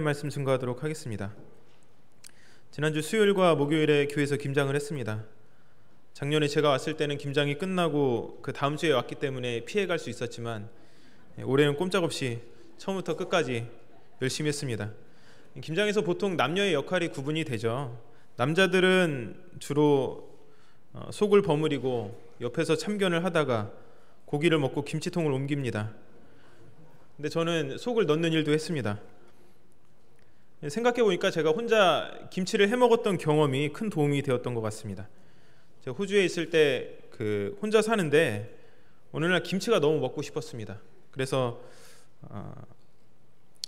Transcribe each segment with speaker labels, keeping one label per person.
Speaker 1: 하나님 말씀 증거하도록 하겠습니다. 지난주 수요일과 목요일에 교회에서 김장을 했습니다. 작년에 제가 왔을 때는 김장이 끝나고 그 다음 주에 왔기 때문에 피해갈 수 있었지만 올해는 꼼짝없이 처음부터 끝까지 열심히 했습니다. 김장에서 보통 남녀의 역할이 구분이 되죠. 남자들은 주로 속을 버무리고 옆에서 참견을 하다가 고기를 먹고 김치통을 옮깁니다. 근데 저는 속을 넣는 일도 했습니다. 생각해보니까 제가 혼자 김치를 해먹었던 경험이 큰 도움이 되었던 것 같습니다. 제가 호주에 있을 때 혼자 사는데 어느 날 김치가 너무 먹고 싶었습니다. 그래서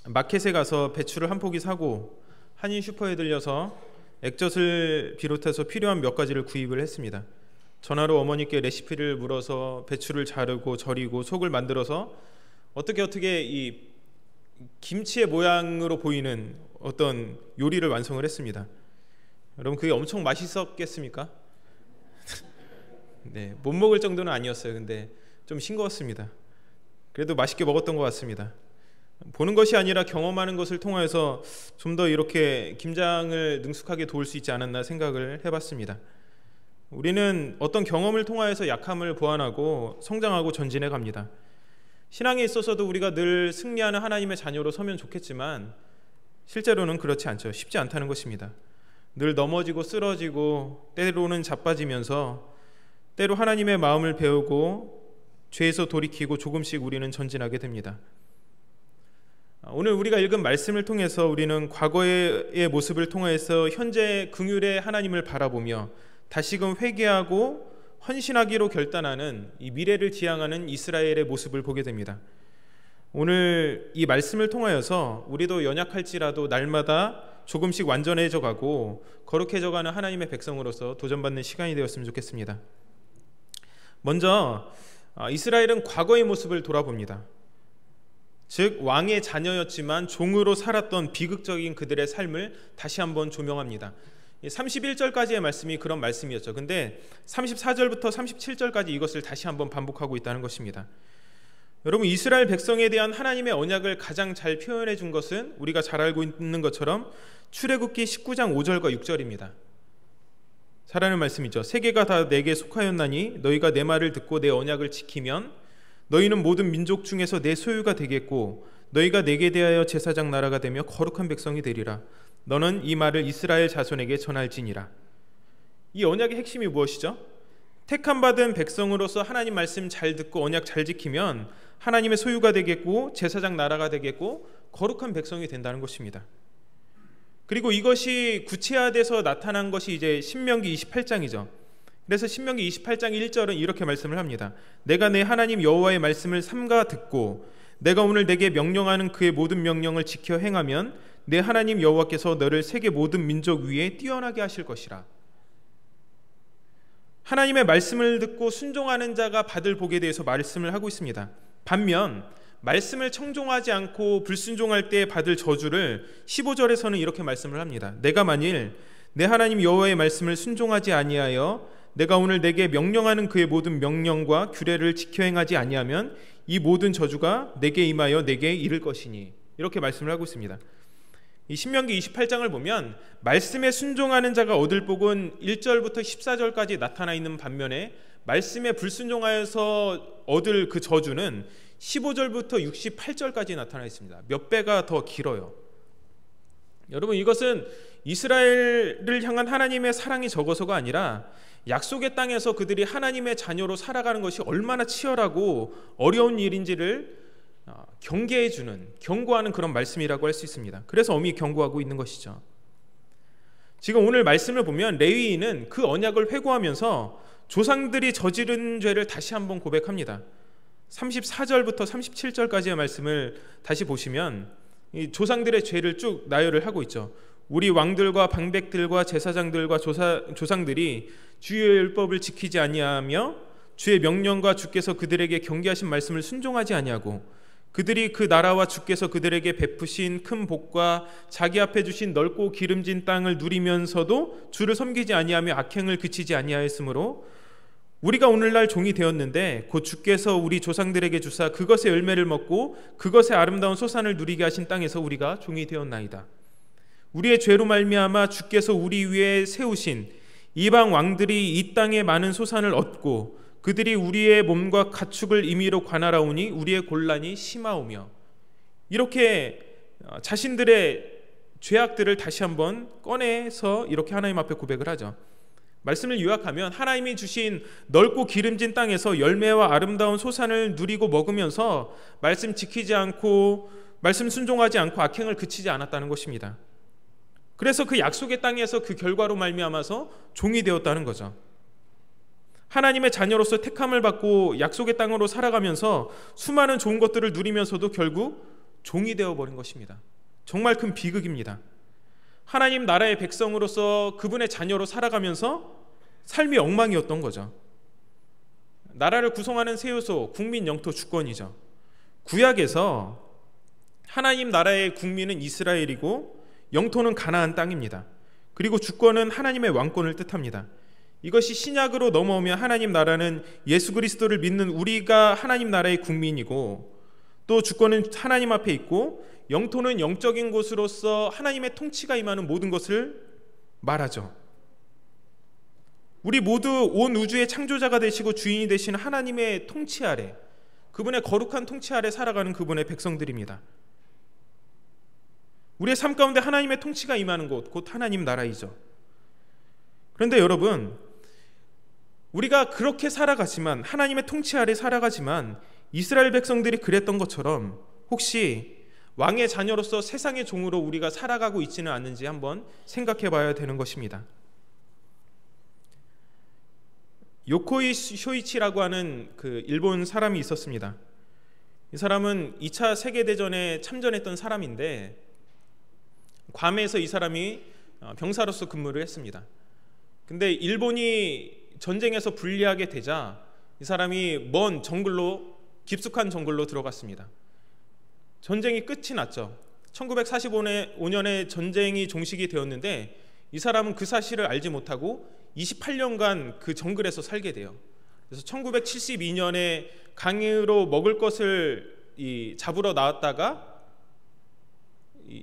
Speaker 1: 마켓에 가서 배추를 한 포기 사고 한인 슈퍼에 들려서 액젓을 비롯해서 필요한 몇 가지를 구입을 했습니다. 전화로 어머니께 레시피를 물어서 배추를 자르고 절이고 속을 만들어서 어떻게 이 김치의 모양으로 보이는 어떤 요리를 완성을 했습니다. 여러분, 그게 엄청 맛있었겠습니까? 네, 못 먹을 정도는 아니었어요. 근데 좀 싱거웠습니다. 그래도 맛있게 먹었던 것 같습니다. 보는 것이 아니라 경험하는 것을 통해서 좀 더 이렇게 김장을 능숙하게 도울 수 있지 않았나 생각을 해봤습니다. 우리는 어떤 경험을 통하여서 약함을 보완하고 성장하고 전진해 갑니다. 신앙에 있어서도 우리가 늘 승리하는 하나님의 자녀로 서면 좋겠지만 실제로는 그렇지 않죠. 쉽지 않다는 것입니다. 늘 넘어지고 쓰러지고 때로는 자빠지면서 때로 하나님의 마음을 배우고 죄에서 돌이키고 조금씩 우리는 전진하게 됩니다. 오늘 우리가 읽은 말씀을 통해서 우리는 과거의 모습을 통해서 현재 긍휼의 하나님을 바라보며 다시금 회개하고 헌신하기로 결단하는 이 미래를 지향하는 이스라엘의 모습을 보게 됩니다. 오늘 이 말씀을 통하여서 우리도 연약할지라도 날마다 조금씩 완전해져 가고 거룩해져 가는 하나님의 백성으로서 도전받는 시간이 되었으면 좋겠습니다. 먼저 이스라엘은 과거의 모습을 돌아봅니다. 즉 왕의 자녀였지만 종으로 살았던 비극적인 그들의 삶을 다시 한번 조명합니다. 31절까지의 말씀이 그런 말씀이었죠. 근데 34절부터 37절까지 이것을 다시 한번 반복하고 있다는 것입니다. 여러분, 이스라엘 백성에 대한 하나님의 언약을 가장 잘 표현해 준 것은 우리가 잘 알고 있는 것처럼 출애굽기 19장 5절과 6절입니다. 잘하는 말씀이죠. 세계가 다 내게 속하였나니 너희가 내 말을 듣고 내 언약을 지키면 너희는 모든 민족 중에서 내 소유가 되겠고 너희가 내게 대하여 제사장 나라가 되며 거룩한 백성이 되리라. 너는 이 말을 이스라엘 자손에게 전할지니라. 이 언약의 핵심이 무엇이죠? 택함 받은 백성으로서 하나님 말씀 잘 듣고 언약 잘 지키면 하나님의 소유가 되겠고 제사장 나라가 되겠고 거룩한 백성이 된다는 것입니다. 그리고 이것이 구체화돼서 나타난 것이 이제 신명기 28장이죠. 그래서 신명기 28장 1절은 이렇게 말씀을 합니다. 내가 내 하나님 여호와의 말씀을 삼가 듣고 내가 오늘 내게 명령하는 그의 모든 명령을 지켜 행하면 내 하나님 여호와께서 너를 세계 모든 민족 위에 뛰어나게 하실 것이라. 하나님의 말씀을 듣고 순종하는 자가 받을 복에 대해서 말씀을 하고 있습니다. 반면 말씀을 청종하지 않고 불순종할 때 받을 저주를 15절에서는 이렇게 말씀을 합니다. 내가 만일 내 하나님 여호와의 말씀을 순종하지 아니하여 내가 오늘 내게 명령하는 그의 모든 명령과 규례를 지켜 행하지 아니하면 이 모든 저주가 내게 임하여 내게 이를 것이니. 이렇게 말씀을 하고 있습니다. 이 신명기 28장을 보면 말씀에 순종하는 자가 얻을 복은 1절부터 14절까지 나타나 있는 반면에 말씀에 불순종하여서 얻을 그 저주는 15절부터 68절까지 나타나 있습니다. 몇 배가 더 길어요. 여러분, 이것은 이스라엘을 향한 하나님의 사랑이 적어서가 아니라 약속의 땅에서 그들이 하나님의 자녀로 살아가는 것이 얼마나 치열하고 어려운 일인지를 경계해주는, 경고하는 그런 말씀이라고 할 수 있습니다. 그래서 엄히 경고하고 있는 것이죠. 지금 오늘 말씀을 보면 레위인은 그 언약을 회고하면서 조상들이 저지른 죄를 다시 한번 고백합니다. 34절부터 37절까지의 말씀을 다시 보시면 이 조상들의 죄를 쭉 나열을 하고 있죠. 우리 왕들과 방백들과 제사장들과 조상들이 주의 율법을 지키지 아니하며 주의 명령과 주께서 그들에게 경계하신 말씀을 순종하지 아니하고 그들이 그 나라와 주께서 그들에게 베푸신 큰 복과 자기 앞에 주신 넓고 기름진 땅을 누리면서도 주를 섬기지 아니하며 악행을 그치지 아니하였으므로 우리가 오늘날 종이 되었는데 곧 주께서 우리 조상들에게 주사 그것의 열매를 먹고 그것의 아름다운 소산을 누리게 하신 땅에서 우리가 종이 되었나이다. 우리의 죄로 말미암아 주께서 우리 위에 세우신 이방 왕들이 이 땅에 많은 소산을 얻고 그들이 우리의 몸과 가축을 임의로 관할하오니 우리의 곤란이 심하오며, 이렇게 자신들의 죄악들을 다시 한번 꺼내서 이렇게 하나님 앞에 고백을 하죠. 말씀을 요약하면 하나님이 주신 넓고 기름진 땅에서 열매와 아름다운 소산을 누리고 먹으면서 말씀 지키지 않고 말씀 순종하지 않고 악행을 그치지 않았다는 것입니다. 그래서 그 약속의 땅에서 그 결과로 말미암아서 종이 되었다는 거죠. 하나님의 자녀로서 택함을 받고 약속의 땅으로 살아가면서 수많은 좋은 것들을 누리면서도 결국 종이 되어버린 것입니다. 정말 큰 비극입니다. 하나님 나라의 백성으로서 그분의 자녀로 살아가면서 삶이 엉망이었던 거죠. 나라를 구성하는 세 요소, 국민, 영토, 주권이죠. 구약에서 하나님 나라의 국민은 이스라엘이고 영토는 가나안 땅입니다. 그리고 주권은 하나님의 왕권을 뜻합니다. 이것이 신약으로 넘어오면 하나님 나라는 예수 그리스도를 믿는 우리가 하나님 나라의 국민이고, 또 주권은 하나님 앞에 있고, 영토는 영적인 곳으로서 하나님의 통치가 임하는 모든 것을 말하죠. 우리 모두 온 우주의 창조자가 되시고 주인이 되시는 하나님의 통치 아래, 그분의 거룩한 통치 아래 살아가는 그분의 백성들입니다. 우리의 삶 가운데 하나님의 통치가 임하는 곳, 곧 하나님 나라이죠. 그런데 여러분, 우리가 그렇게 살아가지만, 하나님의 통치 아래 살아가지만 이스라엘 백성들이 그랬던 것처럼 혹시 왕의 자녀로서 세상의 종으로 우리가 살아가고 있지는 않는지 한번 생각해 봐야 되는 것입니다. 요코이 쇼이치라고 하는 그 일본 사람이 있었습니다. 이 사람은 2차 세계대전에 참전했던 사람인데, 괌에서 이 사람이 병사로서 근무를 했습니다. 근데 일본이 전쟁에서 불리하게 되자 이 사람이 먼 정글로, 깊숙한 정글로 들어갔습니다. 전쟁이 끝이 났죠. 1945년에 전쟁이 종식이 되었는데 이 사람은 그 사실을 알지 못하고 28년간 그 정글에서 살게 돼요. 그래서 1972년에 강으로 먹을 것을 잡으러 나왔다가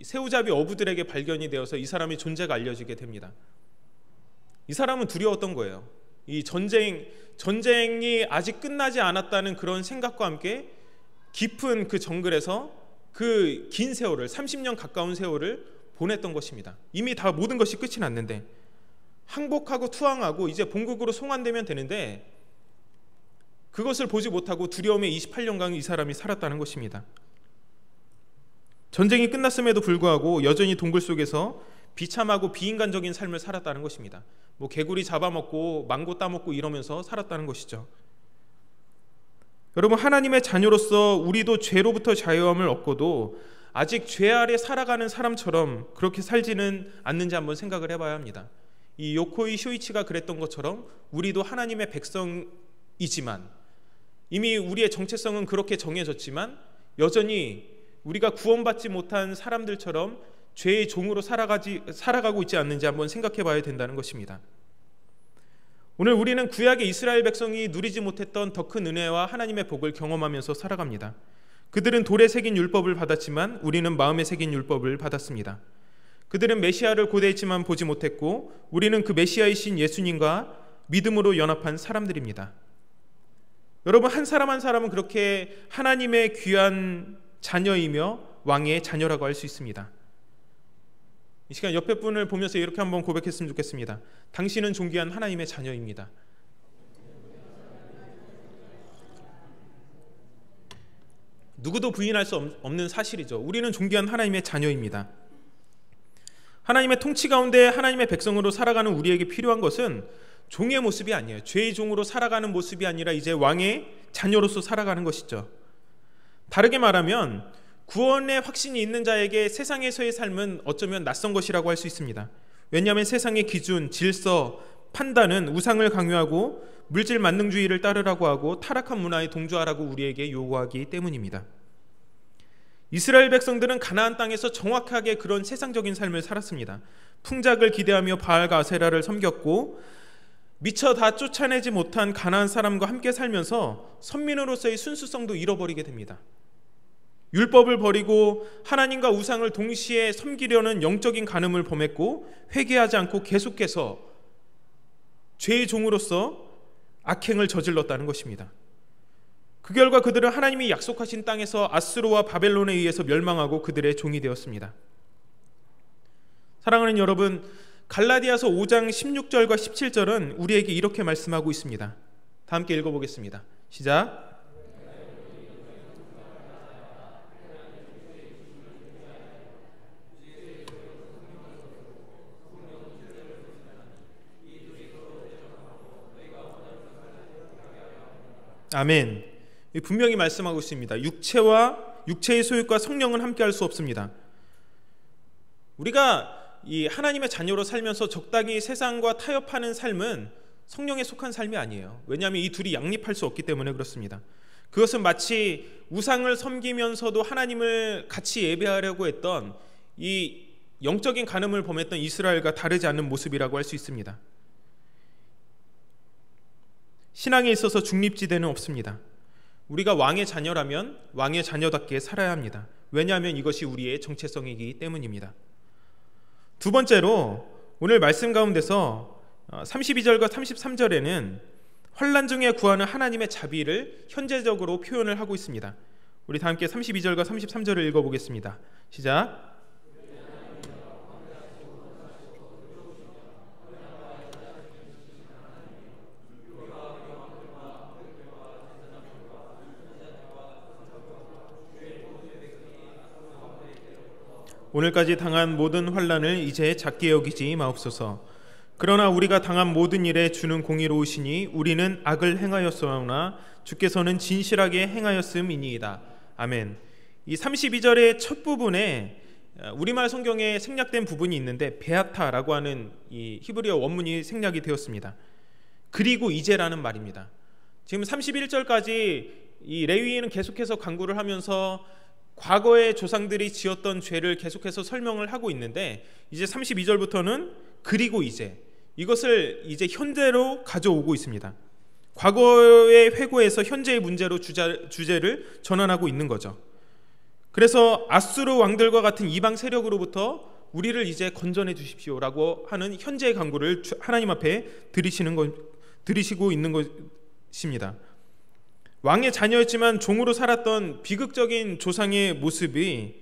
Speaker 1: 새우잡이 어부들에게 발견이 되어서 이 사람의 존재가 알려지게 됩니다. 이 사람은 두려웠던 거예요. 이 전쟁이 아직 끝나지 않았다는 그런 생각과 함께 깊은 그 정글에서 그 긴 세월을, 30년 가까운 세월을 보냈던 것입니다. 이미 다 모든 것이 끝이 났는데, 항복하고 투항하고 이제 본국으로 송환되면 되는데 그것을 보지 못하고 두려움에 28년간 이 사람이 살았다는 것입니다. 전쟁이 끝났음에도 불구하고 여전히 동굴 속에서 비참하고 비인간적인 삶을 살았다는 것입니다. 개구리 잡아먹고 망고 따먹고 이러면서 살았다는 것이죠. 여러분, 하나님의 자녀로서 우리도 죄로부터 자유함을 얻고도 아직 죄 아래 살아가는 사람처럼 그렇게 살지는 않는지 한번 생각을 해봐야 합니다. 이 요코이 쇼이치가 그랬던 것처럼 우리도 하나님의 백성이지만, 이미 우리의 정체성은 그렇게 정해졌지만 여전히 우리가 구원받지 못한 사람들처럼 죄의 종으로 살아가고 있지 않는지 한번 생각해 봐야 된다는 것입니다. 오늘 우리는 구약의 이스라엘 백성이 누리지 못했던 더 큰 은혜와 하나님의 복을 경험하면서 살아갑니다. 그들은 돌에 새긴 율법을 받았지만 우리는 마음에 새긴 율법을 받았습니다. 그들은 메시아를 고대했지만 보지 못했고 우리는 그 메시아이신 예수님과 믿음으로 연합한 사람들입니다. 여러분, 한 사람 한 사람은 그렇게 하나님의 귀한 자녀이며 왕의 자녀라고 할 수 있습니다. 이 시간 옆에 분을 보면서 이렇게 한번 고백했으면 좋겠습니다. 당신은 존귀한 하나님의 자녀입니다. 누구도 부인할 수 없는 사실이죠. 우리는 존귀한 하나님의 자녀입니다. 하나님의 통치 가운데 하나님의 백성으로 살아가는 우리에게 필요한 것은 종의 모습이 아니에요. 죄의 종으로 살아가는 모습이 아니라 이제 왕의 자녀로서 살아가는 것이죠. 다르게 말하면 구원의 확신이 있는 자에게 세상에서의 삶은 어쩌면 낯선 것이라고 할 수 있습니다. 왜냐하면 세상의 기준, 질서, 판단은 우상을 강요하고 물질 만능주의를 따르라고 하고 타락한 문화에 동조하라고 우리에게 요구하기 때문입니다. 이스라엘 백성들은 가나안 땅에서 정확하게 그런 세상적인 삶을 살았습니다. 풍작을 기대하며 바알과 아세라를 섬겼고 미처 다 쫓아내지 못한 가나안 사람과 함께 살면서 선민으로서의 순수성도 잃어버리게 됩니다. 율법을 버리고 하나님과 우상을 동시에 섬기려는 영적인 간음을 범했고 회개하지 않고 계속해서 죄의 종으로서 악행을 저질렀다는 것입니다. 그 결과 그들은 하나님이 약속하신 땅에서 아수르와 바벨론에 의해서 멸망하고 그들의 종이 되었습니다. 사랑하는 여러분, 갈라디아서 5장 16절과 17절은 우리에게 이렇게 말씀하고 있습니다. 다 함께 읽어보겠습니다. 시작. 아멘. 분명히 말씀하고 있습니다. 육체의 소욕과 성령은 함께할 수 없습니다. 우리가 이 하나님의 자녀로 살면서 적당히 세상과 타협하는 삶은 성령에 속한 삶이 아니에요. 왜냐하면 이 둘이 양립할 수 없기 때문에 그렇습니다. 그것은 마치 우상을 섬기면서도 하나님을 같이 예배하려고 했던 이 영적인 간음을 범했던 이스라엘과 다르지 않은 모습이라고 할 수 있습니다. 신앙에 있어서 중립지대는 없습니다. 우리가 왕의 자녀라면 왕의 자녀답게 살아야 합니다. 왜냐하면 이것이 우리의 정체성이기 때문입니다. 두 번째로 오늘 말씀 가운데서 32절과 33절에는 환난 중에 구하는 하나님의 자비를 현재적으로 표현을 하고 있습니다. 우리 다 함께 32절과 33절을 읽어보겠습니다. 시작. 오늘까지 당한 모든 환난을 이제 작게 여기지 마옵소서. 그러나 우리가 당한 모든 일에 주는 공의로우시니 우리는 악을 행하였사오나 주께서는 진실하게 행하였음이니이다. 아멘. 이 32절의 첫 부분에 우리말 성경에 생략된 부분이 있는데 베아타라고 하는 이 히브리어 원문이 생략이 되었습니다. 그리고 이제라는 말입니다. 지금 31절까지 이 레위인은 계속해서 간구를 하면서 과거의 조상들이 지었던 죄를 계속해서 설명을 하고 있는데 이제 32절부터는 그리고 이제 이것을 이제 현재로 가져오고 있습니다. 과거의 회고에서 현재의 문제로 주제를 전환하고 있는 거죠. 그래서 아수르 왕들과 같은 이방 세력으로부터 우리를 이제 건져내 주십시오라고 하는 현재의 간구를 하나님 앞에 드리시고 있는 것입니다. 왕의 자녀였지만 종으로 살았던 비극적인 조상의 모습이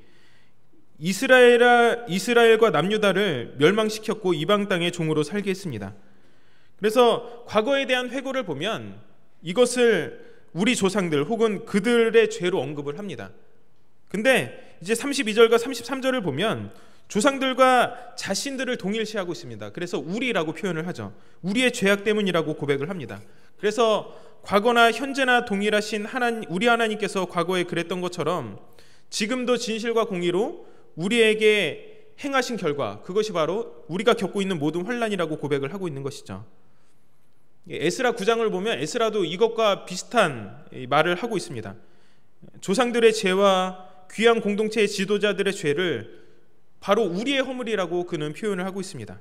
Speaker 1: 이스라엘과 남유다를 멸망시켰고 이방 땅의 종으로 살게 했습니다. 그래서 과거에 대한 회고를 보면 이것을 우리 조상들 혹은 그들의 죄로 언급을 합니다. 근데 이제 32절과 33절을 보면 조상들과 자신들을 동일시하고 있습니다. 그래서 우리라고 표현을 하죠. 우리의 죄악 때문이라고 고백을 합니다. 그래서 과거나 현재나 동일하신 우리 하나님께서 과거에 그랬던 것처럼 지금도 진실과 공의로 우리에게 행하신 결과, 그것이 바로 우리가 겪고 있는 모든 환난이라고 고백을 하고 있는 것이죠. 에스라 9장을 보면 에스라도 이것과 비슷한 말을 하고 있습니다. 조상들의 죄와 귀한 공동체의 지도자들의 죄를 바로 우리의 허물이라고 그는 표현을 하고 있습니다.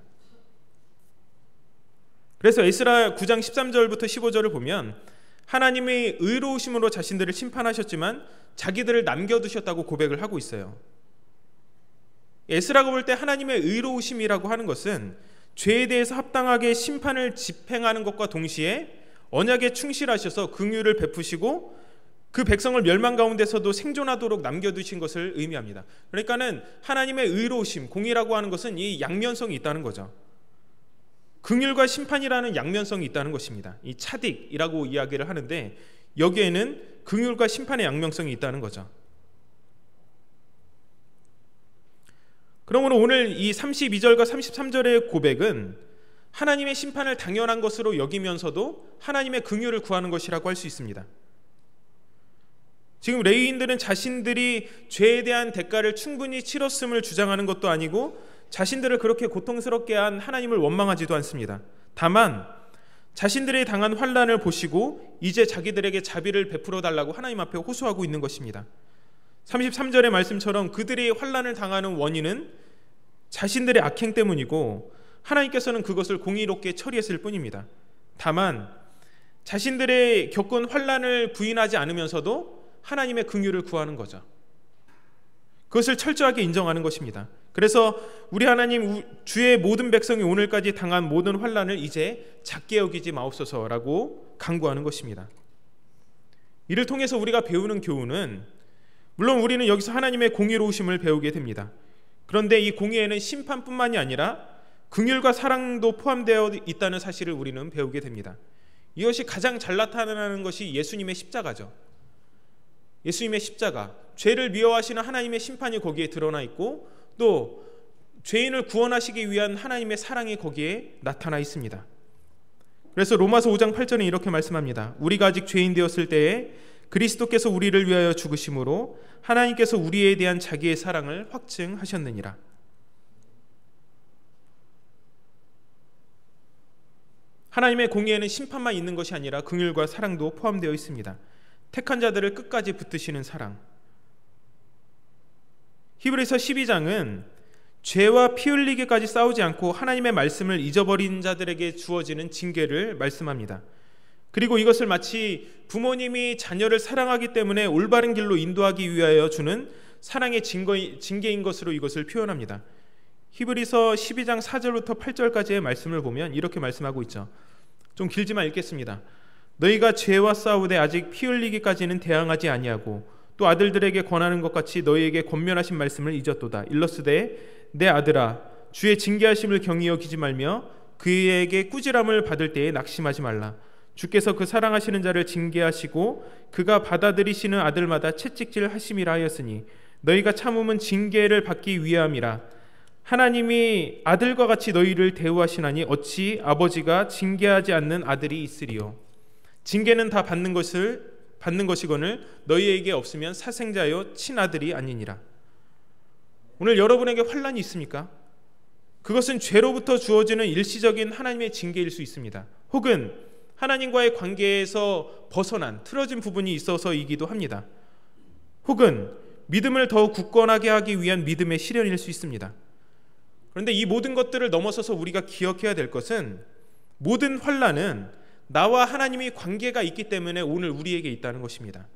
Speaker 1: 그래서 에스라 9장 13절부터 15절을 보면 하나님의 의로우심으로 자신들을 심판하셨지만 자기들을 남겨두셨다고 고백을 하고 있어요. 에스라가 볼 때 하나님의 의로우심이라고 하는 것은 죄에 대해서 합당하게 심판을 집행하는 것과 동시에 언약에 충실하셔서 긍휼을 베푸시고 그 백성을 멸망 가운데서도 생존하도록 남겨두신 것을 의미합니다. 그러니까는 하나님의 의로우심, 공의라고 하는 것은 이 양면성이 있다는 거죠. 긍휼과 심판이라는 양면성이 있다는 것입니다. 이 차딕이라고 이야기를 하는데 여기에는 긍휼과 심판의 양면성이 있다는 거죠. 그러므로 오늘 이 32절과 33절의 고백은 하나님의 심판을 당연한 것으로 여기면서도 하나님의 긍휼을 구하는 것이라고 할 수 있습니다. 지금 레위인들은 자신들이 죄에 대한 대가를 충분히 치렀음을 주장하는 것도 아니고 자신들을 그렇게 고통스럽게 한 하나님을 원망하지도 않습니다. 다만 자신들이 당한 환난을 보시고 이제 자기들에게 자비를 베풀어 달라고 하나님 앞에 호소하고 있는 것입니다. 33절의 말씀처럼 그들이 환난을 당하는 원인은 자신들의 악행 때문이고 하나님께서는 그것을 공의롭게 처리했을 뿐입니다. 다만 자신들의 겪은 환난을 부인하지 않으면서도 하나님의 긍휼을 구하는 거죠. 그것을 철저하게 인정하는 것입니다. 그래서 우리 하나님, 주의 모든 백성이 오늘까지 당한 모든 환난을 이제 작게 여기지 마옵소서라고 간구하는 것입니다. 이를 통해서 우리가 배우는 교훈은, 물론 우리는 여기서 하나님의 공의로우심을 배우게 됩니다. 그런데 이 공의에는 심판뿐만이 아니라 긍휼과 사랑도 포함되어 있다는 사실을 우리는 배우게 됩니다. 이것이 가장 잘 나타나는 것이 예수님의 십자가죠. 예수님의 십자가, 죄를 미워하시는 하나님의 심판이 거기에 드러나 있고, 또 죄인을 구원하시기 위한 하나님의 사랑이 거기에 나타나 있습니다. 그래서 로마서 5장 8절에 이렇게 말씀합니다. 우리가 아직 죄인 되었을 때에 그리스도께서 우리를 위하여 죽으심으로 하나님께서 우리에 대한 자기의 사랑을 확증하셨느니라. 하나님의 공의에는 심판만 있는 것이 아니라 긍휼과 사랑도 포함되어 있습니다. 택한 자들을 끝까지 붙드시는 사랑. 히브리서 12장은 죄와 피 흘리기까지 싸우지 않고 하나님의 말씀을 잊어버린 자들에게 주어지는 징계를 말씀합니다. 그리고 이것을 마치 부모님이 자녀를 사랑하기 때문에 올바른 길로 인도하기 위하여 주는 사랑의 징계인 것으로 이것을 표현합니다. 히브리서 12장 4절부터 8절까지의 말씀을 보면 이렇게 말씀하고 있죠. 좀 길지만 읽겠습니다. 너희가 죄와 싸우되 아직 피 흘리기까지는 대항하지 아니하고 또 아들들에게 권하는 것 같이 너희에게 권면하신 말씀을 잊었도다. 일러스되 내 아들아 주의 징계하심을 경히 여기지 말며 그에게 꾸지람을 받을 때에 낙심하지 말라. 주께서 그 사랑하시는 자를 징계하시고 그가 받아들이시는 아들마다 채찍질 하심이라 하였으니 너희가 참음은 징계를 받기 위함이라. 하나님이 아들과 같이 너희를 대우하시나니 어찌 아버지가 징계하지 않는 아들이 있으리요. 징계는 다 받는 것이거늘 너희에게 없으면 사생자여 친아들이 아니니라. 오늘 여러분에게 환난이 있습니까? 그것은 죄로부터 주어지는 일시적인 하나님의 징계일 수 있습니다. 혹은 하나님과의 관계에서 벗어난 틀어진 부분이 있어서이기도 합니다. 혹은 믿음을 더욱 굳건하게 하기 위한 믿음의 시련일 수 있습니다. 그런데 이 모든 것들을 넘어서서 우리가 기억해야 될 것은, 모든 환난은 나와 하나님이 관계가 있기 때문에 오늘 우리에게 있다는 것입니다.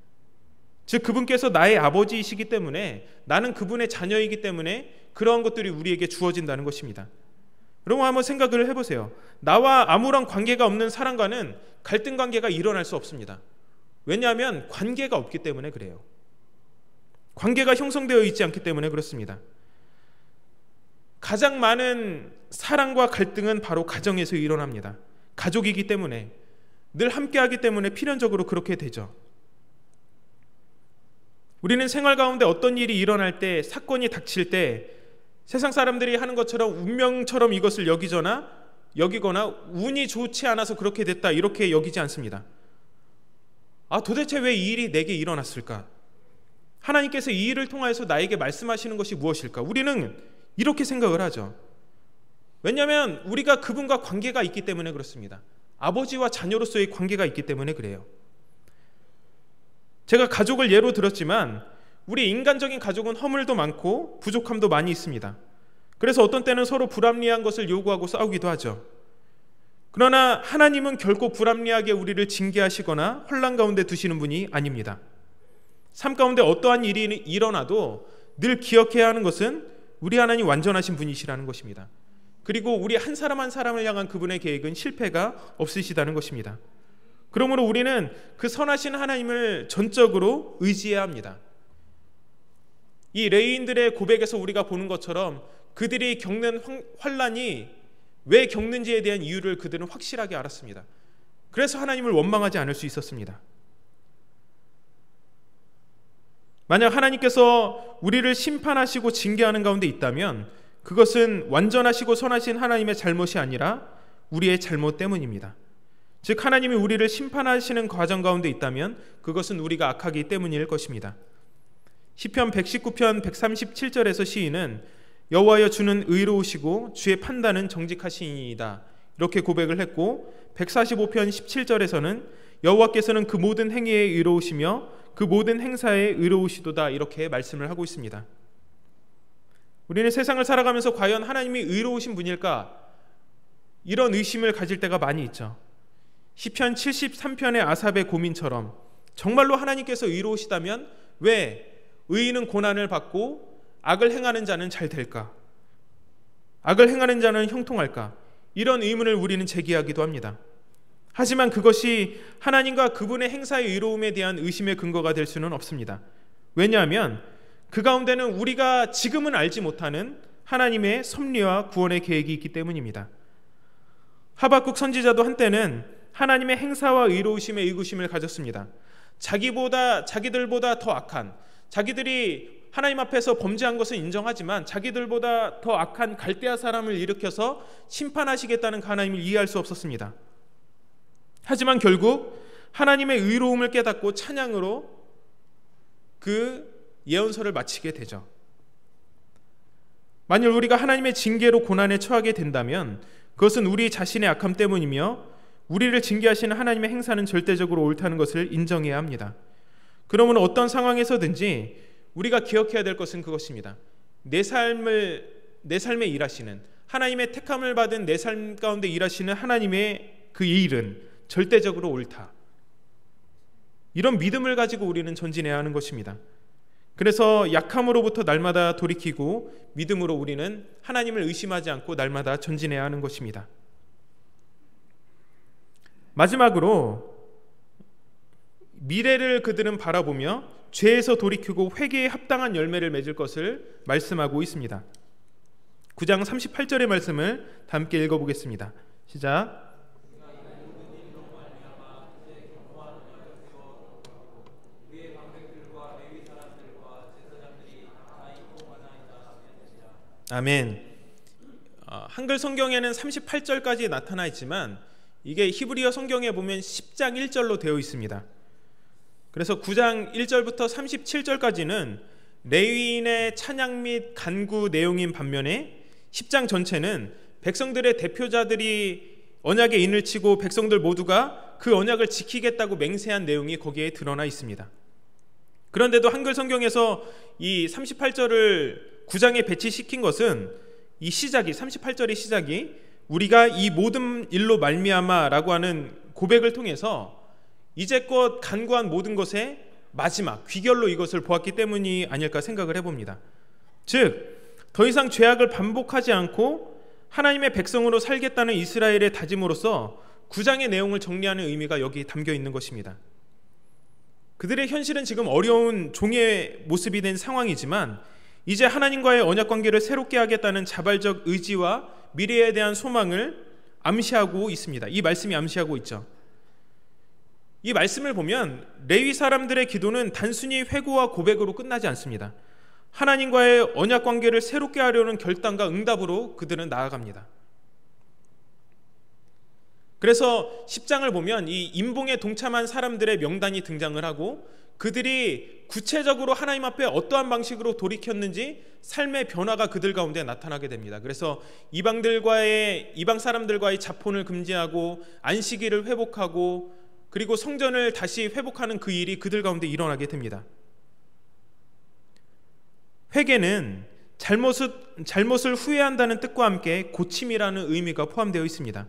Speaker 1: 즉 그분께서 나의 아버지이시기 때문에, 나는 그분의 자녀이기 때문에 그러한 것들이 우리에게 주어진다는 것입니다. 여러분 한번 생각을 해보세요. 나와 아무런 관계가 없는 사람과는 갈등 관계가 일어날 수 없습니다. 왜냐하면 관계가 없기 때문에 그래요. 관계가 형성되어 있지 않기 때문에 그렇습니다. 가장 많은 사랑과 갈등은 바로 가정에서 일어납니다. 가족이기 때문에, 늘 함께하기 때문에 필연적으로 그렇게 되죠. 우리는 생활 가운데 어떤 일이 일어날 때, 사건이 닥칠 때 세상 사람들이 하는 것처럼 운명처럼 이것을 여기거나 운이 좋지 않아서 그렇게 됐다 이렇게 여기지 않습니다. 도대체 왜 이 일이 내게 일어났을까? 하나님께서 이 일을 통하여서 나에게 말씀하시는 것이 무엇일까? 우리는 이렇게 생각을 하죠. 왜냐하면 우리가 그분과 관계가 있기 때문에 그렇습니다. 아버지와 자녀로서의 관계가 있기 때문에 그래요. 제가 가족을 예로 들었지만 우리 인간적인 가족은 허물도 많고 부족함도 많이 있습니다. 그래서 어떤 때는 서로 불합리한 것을 요구하고 싸우기도 하죠. 그러나 하나님은 결코 불합리하게 우리를 징계하시거나 혼란 가운데 두시는 분이 아닙니다. 삶 가운데 어떠한 일이 일어나도 늘 기억해야 하는 것은 우리 하나님 완전하신 분이시라는 것입니다. 그리고 우리 한 사람 한 사람을 향한 그분의 계획은 실패가 없으시다는 것입니다. 그러므로 우리는 그 선하신 하나님을 전적으로 의지해야 합니다. 이 레위인들의 고백에서 우리가 보는 것처럼 그들이 겪는 환난이 왜 겪는지에 대한 이유를 그들은 확실하게 알았습니다. 그래서 하나님을 원망하지 않을 수 있었습니다. 만약 하나님께서 우리를 심판하시고 징계하는 가운데 있다면 그것은 완전하시고 선하신 하나님의 잘못이 아니라 우리의 잘못 때문입니다. 즉 하나님이 우리를 심판하시는 과정 가운데 있다면 그것은 우리가 악하기 때문일 것입니다. 시편 119편 137절에서 시인은 여호와여 주는 의로우시고 주의 판단은 정직하시니이다 이렇게 고백을 했고, 145편 17절에서는 여호와께서는 그 모든 행위에 의로우시며 그 모든 행사에 의로우시도다 이렇게 말씀을 하고 있습니다. 우리는 세상을 살아가면서 과연 하나님이 의로우신 분일까? 이런 의심을 가질 때가 많이 있죠. 시편 73편의 아삽의 고민처럼 정말로 하나님께서 의로우시다면 왜 의인은 고난을 받고 악을 행하는 자는 잘 될까? 악을 행하는 자는 형통할까? 이런 의문을 우리는 제기하기도 합니다. 하지만 그것이 하나님과 그분의 행사의 의로움에 대한 의심의 근거가 될 수는 없습니다. 왜냐하면 그 가운데는 우리가 지금은 알지 못하는 하나님의 섭리와 구원의 계획이 있기 때문입니다. 하박국 선지자도 한때는 하나님의 행사와 의로우심에 의구심을 가졌습니다. 자기들보다 더 악한, 자기들이 하나님 앞에서 범죄한 것을 인정하지만 자기들보다 더 악한 갈대아 사람을 일으켜서 심판하시겠다는 하나님을 이해할 수 없었습니다. 하지만 결국 하나님의 의로움을 깨닫고 찬양으로 그 예언서를 마치게 되죠. 만일 우리가 하나님의 징계로 고난에 처하게 된다면 그것은 우리 자신의 악함 때문이며 우리를 징계하시는 하나님의 행사는 절대적으로 옳다는 것을 인정해야 합니다. 그러면 어떤 상황에서든지 우리가 기억해야 될 것은 그것입니다. 내 삶에 일하시는, 하나님의 택함을 받은 내 삶 가운데 일하시는 하나님의 그 일은 절대적으로 옳다. 이런 믿음을 가지고 우리는 전진해야 하는 것입니다. 그래서 약함으로부터 날마다 돌이키고 믿음으로 우리는 하나님을 의심하지 않고 날마다 전진해야 하는 것입니다. 마지막으로 미래를 그들은 바라보며 죄에서 돌이키고 회개에 합당한 열매를 맺을 것을 말씀하고 있습니다. 9장 38절의 말씀을 다 함께 읽어보겠습니다. 시작. 아멘. 한글 성경에는 38절까지 나타나 있지만 이게 히브리어 성경에 보면 10장 1절로 되어 있습니다. 그래서 9장 1절부터 37절까지는 레위인의 찬양 및 간구 내용인 반면에 10장 전체는 백성들의 대표자들이 언약의 인을 치고 백성들 모두가 그 언약을 지키겠다고 맹세한 내용이 거기에 드러나 있습니다. 그런데도 한글 성경에서 이 38절을 9장에 배치시킨 것은 이 시작이 38절의 시작이 우리가 이 모든 일로 말미암아라고 하는 고백을 통해서 이제껏 간구한 모든 것의 마지막 귀결로 이것을 보았기 때문이 아닐까 생각을 해봅니다. 즉 더 이상 죄악을 반복하지 않고 하나님의 백성으로 살겠다는 이스라엘의 다짐으로써 9장의 내용을 정리하는 의미가 여기 담겨 있는 것입니다. 그들의 현실은 지금 어려운 종의 모습이 된 상황이지만 이제 하나님과의 언약 관계를 새롭게 하겠다는 자발적 의지와 미래에 대한 소망을 암시하고 있습니다. 이 말씀이 암시하고 있죠. 이 말씀을 보면 레위 사람들의 기도는 단순히 회고와 고백으로 끝나지 않습니다. 하나님과의 언약 관계를 새롭게 하려는 결단과 응답으로 그들은 나아갑니다. 그래서 10장을 보면 이 임봉에 동참한 사람들의 명단이 등장을 하고 그들이 구체적으로 하나님 앞에 어떠한 방식으로 돌이켰는지 삶의 변화가 그들 가운데 나타나게 됩니다. 그래서 이방 사람들과의 자폰을 금지하고 안식일을 회복하고 그리고 성전을 다시 회복하는 그 일이 그들 가운데 일어나게 됩니다. 회개는 잘못을 후회한다는 뜻과 함께 고침이라는 의미가 포함되어 있습니다.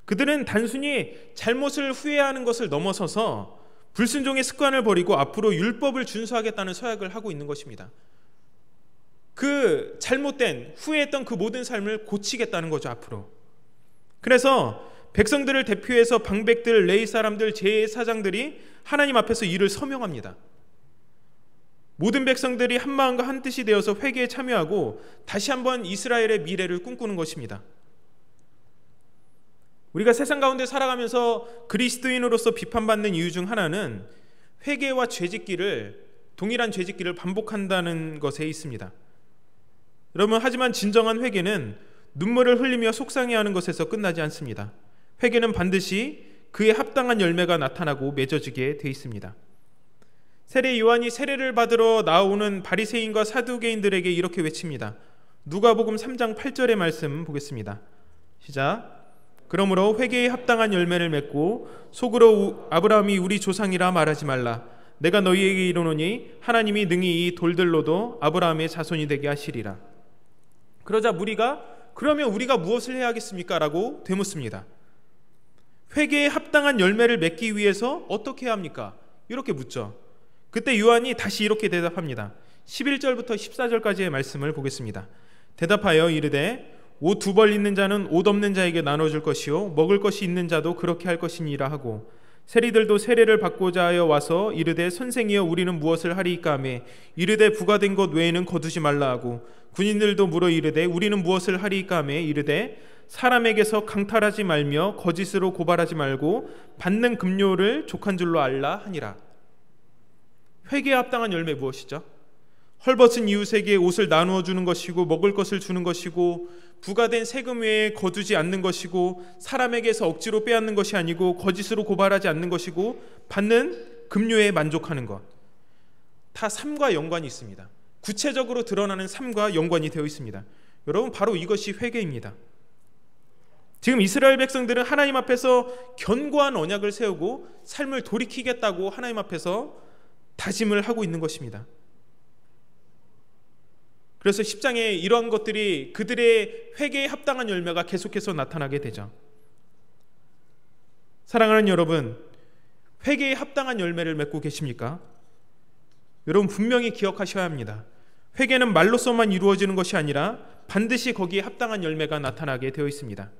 Speaker 1: 그들은 단순히 잘못을 후회하는 것을 넘어서서 불순종의 습관을 버리고 앞으로 율법을 준수하겠다는 서약을 하고 있는 것입니다. 그 잘못된 후회했던 그 모든 삶을 고치겠다는 거죠, 앞으로. 그래서 백성들을 대표해서 방백들, 레위 사람들, 제사장들이 하나님 앞에서 이를 서명합니다. 모든 백성들이 한 마음과 한 뜻이 되어서 회개에 참여하고 다시 한번 이스라엘의 미래를 꿈꾸는 것입니다. 우리가 세상 가운데 살아가면서 그리스도인으로서 비판받는 이유 중 하나는 회개와 동일한 죄짓기를 반복한다는 것에 있습니다. 여러분, 하지만 진정한 회개는 눈물을 흘리며 속상해하는 것에서 끝나지 않습니다. 회개는 반드시 그에 합당한 열매가 나타나고 맺어지게 돼 있습니다. 세례 요한이 세례를 받으러 나오는 바리새인과 사두개인들에게 이렇게 외칩니다. 누가복음 3장 8절의 말씀 보겠습니다. 시작. 그러므로 회개에 합당한 열매를 맺고 속으로 아브라함이 우리 조상이라 말하지 말라. 내가 너희에게 이르노니 하나님이 능히 이 돌들로도 아브라함의 자손이 되게 하시리라. 그러자 무리가 그러면 우리가 무엇을 해야 하겠습니까? 라고 되묻습니다. 회개에 합당한 열매를 맺기 위해서 어떻게 해야 합니까? 이렇게 묻죠. 그때 요한이 다시 이렇게 대답합니다. 11절부터 14절까지의 말씀을 보겠습니다. 대답하여 이르되 옷 2벌 있는 자는 옷 없는 자에게 나눠줄 것이요 먹을 것이 있는 자도 그렇게 할 것이니라 하고, 세리들도 세례를 받고자 하여 와서 이르되 선생이여 우리는 무엇을 하리이까 하며 이르되 부과된 것 외에는 거두지 말라 하고, 군인들도 물어 이르되 우리는 무엇을 하리이까 하며 이르되 사람에게서 강탈하지 말며 거짓으로 고발하지 말고 받는 급료를 족한 줄로 알라 하니라. 회개에 합당한 열매 무엇이죠? 헐벗은 이웃에게 옷을 나누어 주는 것이고 먹을 것을 주는 것이고 부과된 세금 외에 거두지 않는 것이고 사람에게서 억지로 빼앗는 것이 아니고 거짓으로 고발하지 않는 것이고 받는 급료에 만족하는 것. 다 삶과 연관이 있습니다. 구체적으로 드러나는 삶과 연관이 되어 있습니다. 여러분, 바로 이것이 회개입니다. 지금 이스라엘 백성들은 하나님 앞에서 견고한 언약을 세우고 삶을 돌이키겠다고 하나님 앞에서 다짐을 하고 있는 것입니다. 그래서 10장에 이러한 것들이 그들의 회개에 합당한 열매가 계속해서 나타나게 되죠. 사랑하는 여러분, 회개에 합당한 열매를 맺고 계십니까? 여러분, 분명히 기억하셔야 합니다. 회개는 말로서만 이루어지는 것이 아니라 반드시 거기에 합당한 열매가 나타나게 되어 있습니다.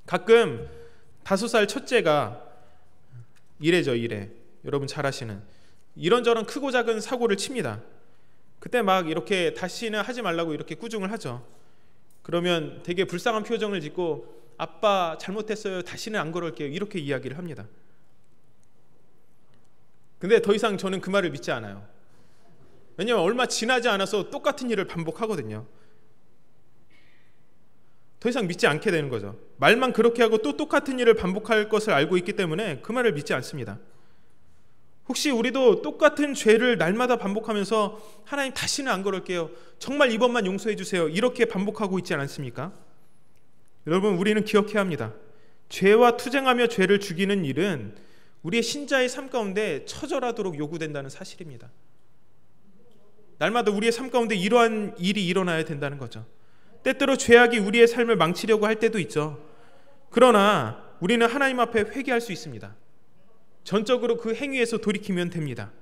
Speaker 1: 가끔 5살 첫째가 이래죠, 이래. 여러분 잘 아시는 이런저런 크고 작은 사고를 칩니다. 그때 막 이렇게 다시는 하지 말라고 이렇게 꾸중을 하죠. 그러면 되게 불쌍한 표정을 짓고 아빠 잘못했어요, 다시는 안 그럴게요, 이렇게 이야기를 합니다. 근데 더 이상 저는 그 말을 믿지 않아요. 왜냐하면 얼마 지나지 않아서 똑같은 일을 반복하거든요. 더 이상 믿지 않게 되는 거죠. 말만 그렇게 하고 또 똑같은 일을 반복할 것을 알고 있기 때문에 그 말을 믿지 않습니다. 혹시 우리도 똑같은 죄를 날마다 반복하면서 하나님 다시는 안 그럴게요, 정말 이번만 용서해 주세요, 이렇게 반복하고 있지 않습니까? 여러분, 우리는 기억해야 합니다. 죄와 투쟁하며 죄를 죽이는 일은 우리의 신자의 삶 가운데 처절하도록 요구된다는 사실입니다. 날마다 우리의 삶 가운데 이러한 일이 일어나야 된다는 거죠. 때때로 죄악이 우리의 삶을 망치려고 할 때도 있죠. 그러나 우리는 하나님 앞에 회개할 수 있습니다. 전적으로 그 행위에서 돌이키면 됩니다.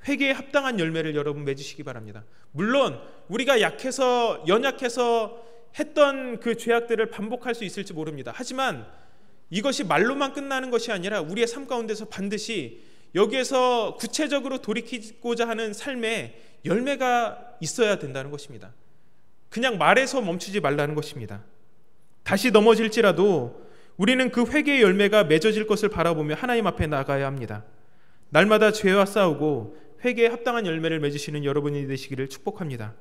Speaker 1: 회개에 합당한 열매를 여러분 맺으시기 바랍니다. 물론 우리가 연약해서 했던 그 죄악들을 반복할 수 있을지 모릅니다. 하지만 이것이 말로만 끝나는 것이 아니라 우리의 삶 가운데서 반드시 여기에서 구체적으로 돌이키고자 하는 삶에 열매가 있어야 된다는 것입니다. 그냥 말에서 멈추지 말라는 것입니다. 다시 넘어질지라도 우리는 그 회개의 열매가 맺어질 것을 바라보며 하나님 앞에 나가야 합니다. 날마다 죄와 싸우고 회개에 합당한 열매를 맺으시는 여러분이 되시기를 축복합니다.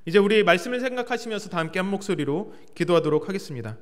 Speaker 1: 이제 우리 말씀을 생각하시면서 다 함께 한 목소리로 기도하도록 하겠습니다.